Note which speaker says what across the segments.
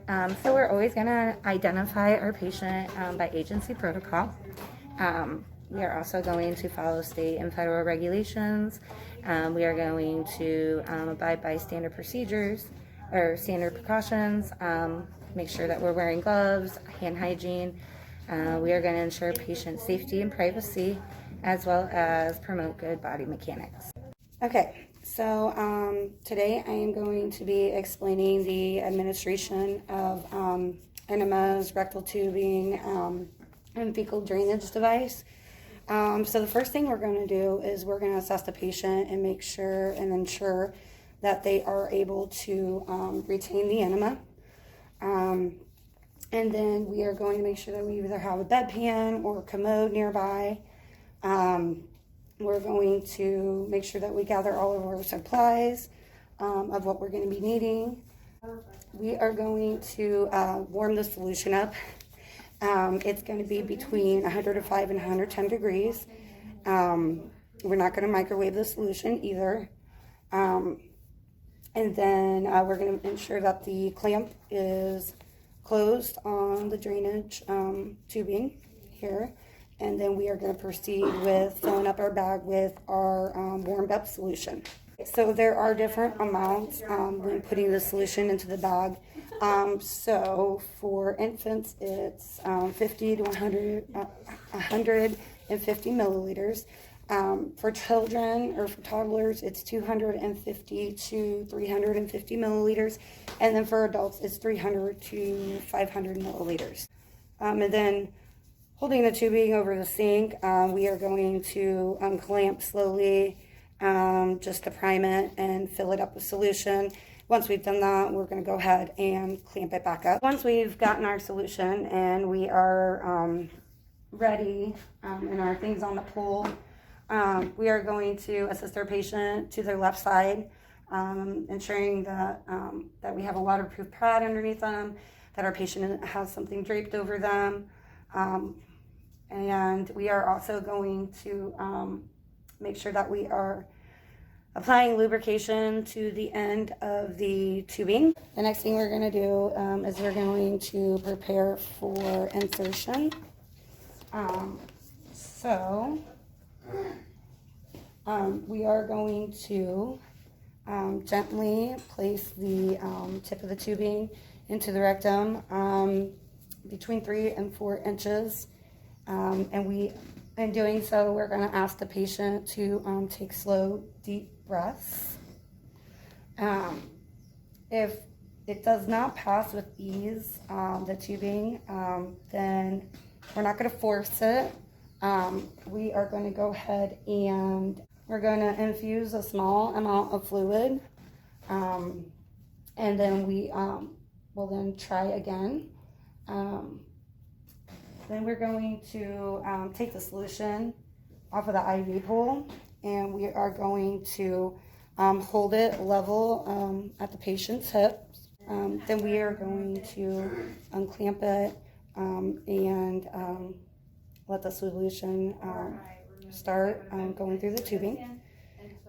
Speaker 1: So we're always going to identify our patient by agency protocol. We are also going to follow state and federal regulations. We are going to abide by standard procedures or standard precautions, make sure that we're wearing gloves, hand hygiene. We are going to ensure patient safety and privacy, as well as promote good body mechanics. Okay, so today I am going to be explaining the administration of enemas, rectal tubing, and fecal drainage device. So the first thing we're going to do is we're going to assess the patient and make sure and ensure that they are able to retain the enema. And then we are going to make sure that we either have a bedpan or a commode nearby. We're going to make sure that we gather all of our supplies of what we're going to be needing. We are going to warm the solution up. It's going to be between 105 and 110 degrees. We're not going to microwave the solution either. And then we're going to ensure that the clamp is closed on the drainage tubing here. And then we are going to proceed with filling up our bag with our warmed up solution. So there are different amounts when putting the solution into the bag. So for infants, it's 50 to 150 milliliters. For children or for toddlers, it's 250 to 350 milliliters. And then for adults, it's 300 to 500 milliliters. And then holding the tubing over the sink, we are going to clamp slowly just to prime it and fill it up with solution. Once we've done that, we're going to go ahead and clamp it back up. Once we've gotten our solution and we are ready and our things on the pool, we are going to assist our patient to their left side, ensuring that, that we have a waterproof pad underneath them, that our patient has something draped over them. And we are also going to make sure that we are applying lubrication to the end of the tubing. The next thing we're going to do is we're going to prepare for insertion. We are going to gently place the tip of the tubing into the rectum between 3 and 4 inches. In doing so, we're going to ask the patient to take slow, deep breaths. If it does not pass with ease, the tubing, then we're not going to force it. We are going to go ahead and we're going to infuse a small amount of fluid, and then we will then try again. Then we're going to take the solution off of the IV pole, and we are going to hold it level at the patient's hips. Then we are going to unclamp it and let the solution start going through the tubing.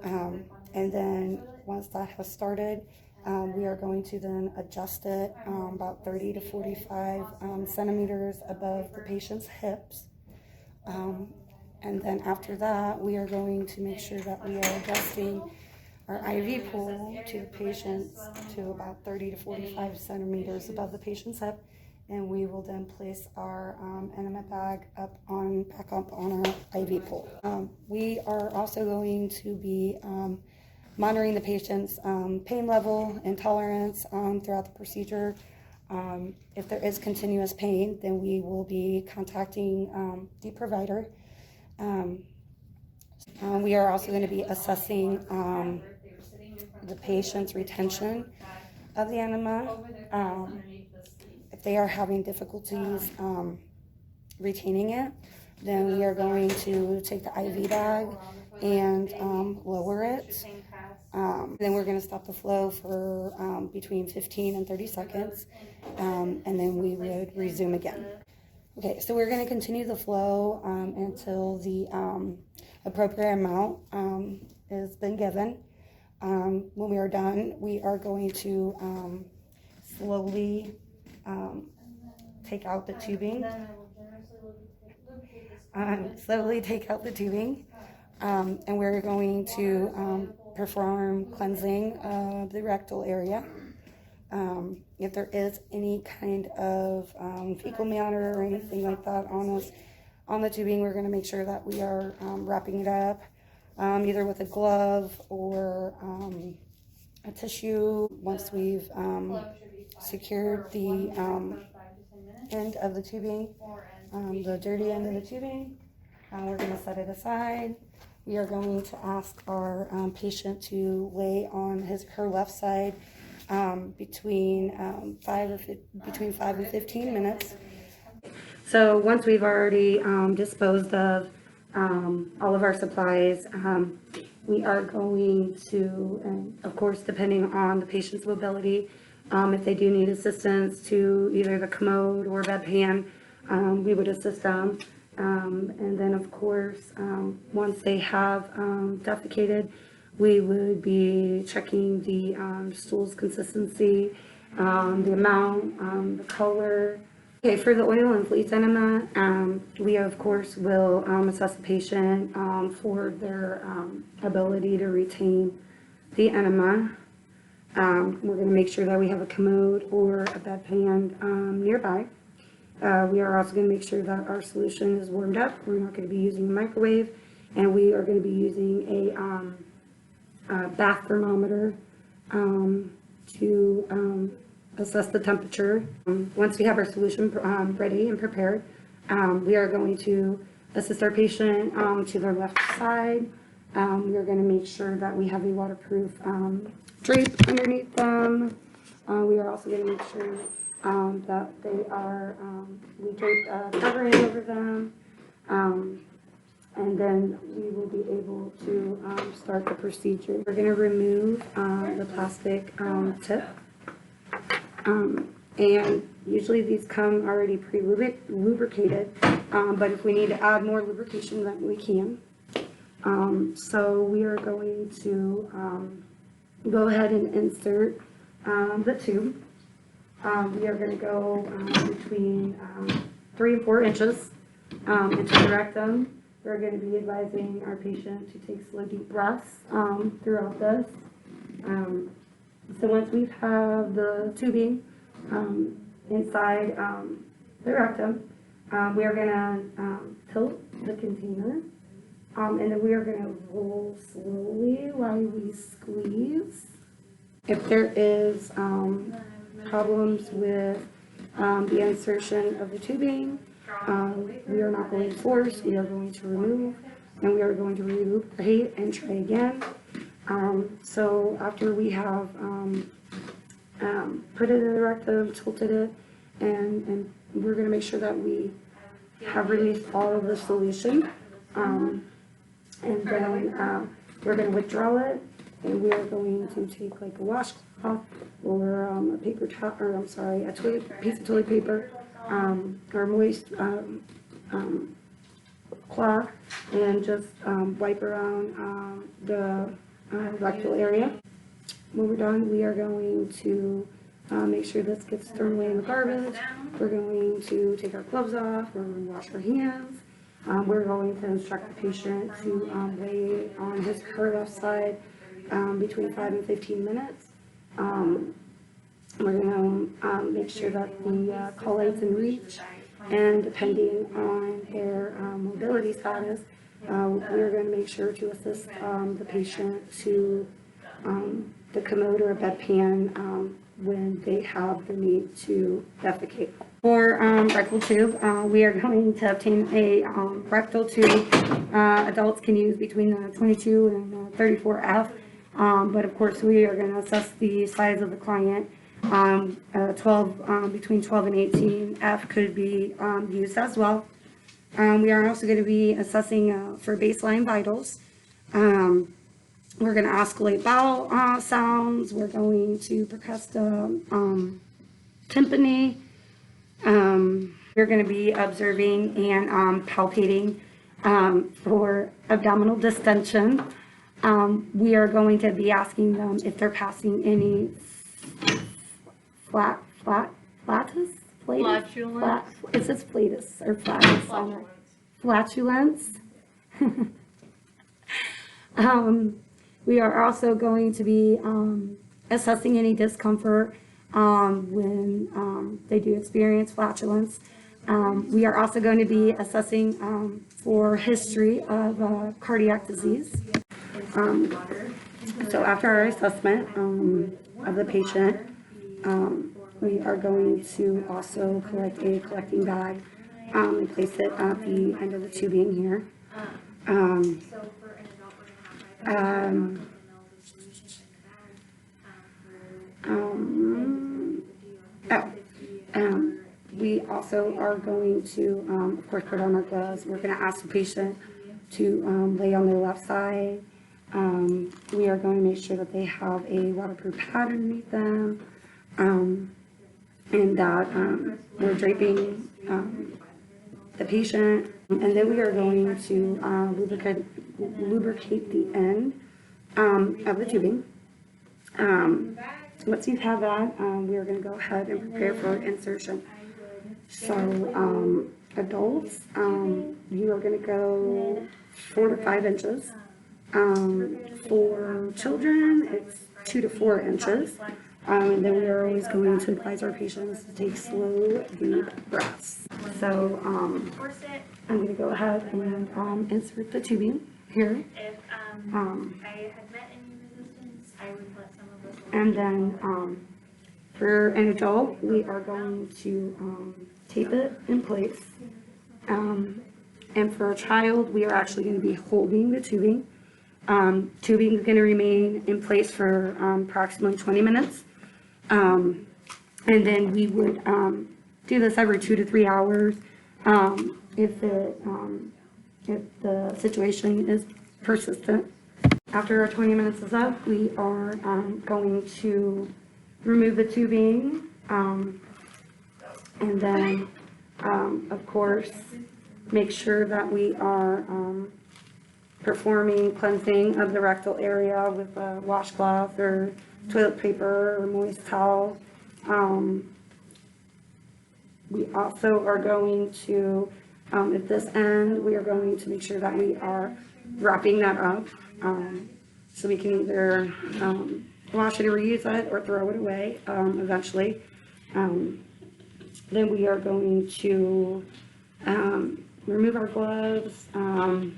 Speaker 1: And then once that has started, we are going to then adjust it about 30 to 45 centimeters above the patient's hips. And then after that, we are going to make sure that we are adjusting our IV pole to the patient's to about 30 to 45 centimeters above the patient's hip. And we will then place our enema bag back up on our IV pole. We are also going to be monitoring the patient's pain level and tolerance throughout the procedure. If there is continuous pain, then we will be contacting the provider. We are also going to be assessing the patient's retention of the enema. If they are having difficulties retaining it, then we are going to take the IV bag and lower it. Then we're going to stop the flow for between 15 and 30 seconds, and then we would resume again. Okay, so we're going to continue the flow until the appropriate amount has been given. When we are done, we are going to slowly take out the tubing. Slowly take out the tubing, and we're going to perform cleansing of the rectal area. If there is any kind of fecal matter or anything like that on the tubing, we're going to make sure that we are wrapping it up, either with a glove or a tissue. Once we've secured the end of the tubing, the dirty end of the tubing, we're going to set it aside. We are going to ask our patient to lay on her left side between 5 and 15 minutes. So once we've already disposed of all of our supplies, we are going to, and of course depending on the patient's mobility, if they do need assistance to either the commode or bedpan, we would assist them. And then of course, once they have defecated, we would be checking the stool's consistency, the amount, the color. Okay, for the oil and fleece enema, we of course will assess the patient for their ability to retain the enema. We're going to make sure that we have a commode or a bedpan nearby. We are also going to make sure that our solution is warmed up. We're not going to be using a microwave, and we are going to be using a bath thermometer to assess the temperature. Once we have our solution ready and prepared, we are going to assist our patient to their left side. We are going to make sure that we have a waterproof drape underneath them. We are also going to make sure that they are, we drape covering over them. And then we will be able to start the procedure. We're going to remove the plastic tip. And usually these come already pre-lubricated, but if we need to add more lubrication, then we can. So we are going to go ahead and insert the tube. We are going to go between 3 and 4 inches into the rectum. We're going to be advising our patient to take slow, deep breaths throughout this. So once we have the tubing inside the rectum, we are going to tilt the container, and then we are going to roll slowly while we squeeze. If there is problems with the insertion of the tubing, we are not going to force, we are going to remove, and we are going to relubricate and try again. So after we have put it in the rectum, tilted it, and we're going to make sure that we have released all of the solution, and then we're going to withdraw it, and we are going to take like a washcloth or a paper towel, or I'm sorry, a piece of toilet paper, or moist cloth, and just wipe around the rectal area. When we're done, we are going to make sure this gets thrown away in the garbage. We're going to take our gloves off. We're going to wash our hands. We're going to instruct the patient to lay on her left side between 5 and 15 minutes. We're going to make sure that the collates in reach, and depending on their mobility status, we're going to make sure to assist the patient to the commode or a bedpan when they have the need to defecate. For rectal tube, we are going to obtain a rectal tube. Adults can use between the 22 and 34F, but of course we are going to assess the size of the client. Between 12 and 18F could be used as well. We are also going to be assessing for baseline vitals. We're going to oscillate bowel sounds. We're going to percuss the tympany. We're going to be observing and palpating for abdominal distension. We are going to be asking them if they're passing any flatus
Speaker 2: Flatulence.
Speaker 1: It says flatus or flatus on it. Flatulence. We are also going to be assessing any discomfort when they do experience flatulence. We are also going to be assessing for history of cardiac disease. So after our assessment of the patient, we are going to also collect a collecting bag and place it at the end of the tubing here. We also are going to, of course, put on our gloves. We're going to ask the patient to lay on their left side. We are going to make sure that they have a waterproof pad underneath them, and that we're draping the patient. And then we are going to lubricate the end of the tubing. Once you've had that, we are going to go ahead and prepare for insertion. So adults, you are going to go 4 to 5 inches. For children, it's 2 to 4 inches. And then we are always going to advise our patients to take slow, deep breaths. So I'm going to go ahead and insert the tubing here.
Speaker 2: If I had met any resistance, I would let some of us.
Speaker 1: And then for an adult, we are going to tape it in place. And for a child, we are actually going to be holding the tubing. Tubing is going to remain in place for approximately 20 minutes. And then we would do this every 2 to 3 hours if the situation is persistent. After our 20 minutes is up, we are going to remove the tubing, and then, of course, make sure that we are performing cleansing of the rectal area with a washcloth or toilet paper or moist towel. We also are going to, at this end, we are going to make sure that we are wrapping that up, so we can either wash it or reuse it or throw it away eventually. Then we are going to remove our gloves, of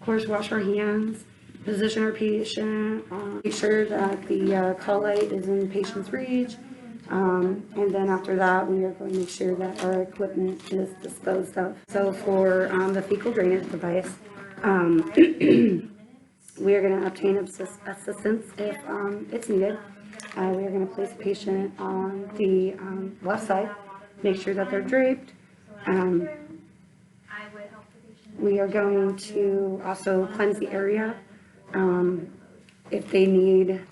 Speaker 1: course wash our hands, position our patient, make sure that the call light is in the patient's reach, and then after that we are going to make sure that our equipment is disposed of. So for the fecal drainage device, we are going to obtain assistance if it's needed. We are going to place the patient on the left side, make sure that they're draped. We are going to also cleanse the area. If they need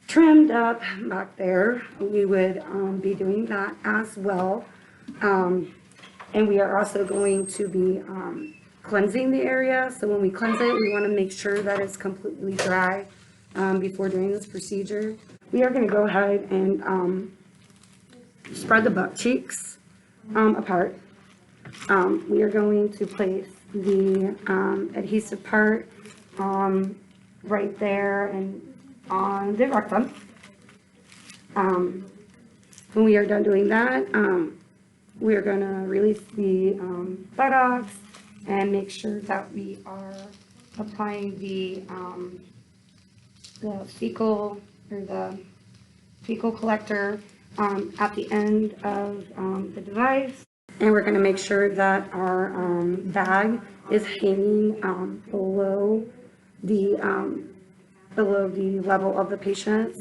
Speaker 1: trimmed up back there, we would be doing that as well. And we are also going to be cleansing the area. So when we cleanse it, we want to make sure that it's completely dry before doing this procedure. We are going to go ahead and spread the butt cheeks apart. We are going to place the adhesive part right there and on the rectum. When we are done doing that, we are going to release the buttocks and make sure that we are applying the fecal or the fecal collector at the end of the device. And we're going to make sure that our bag is hanging below the level of the patient.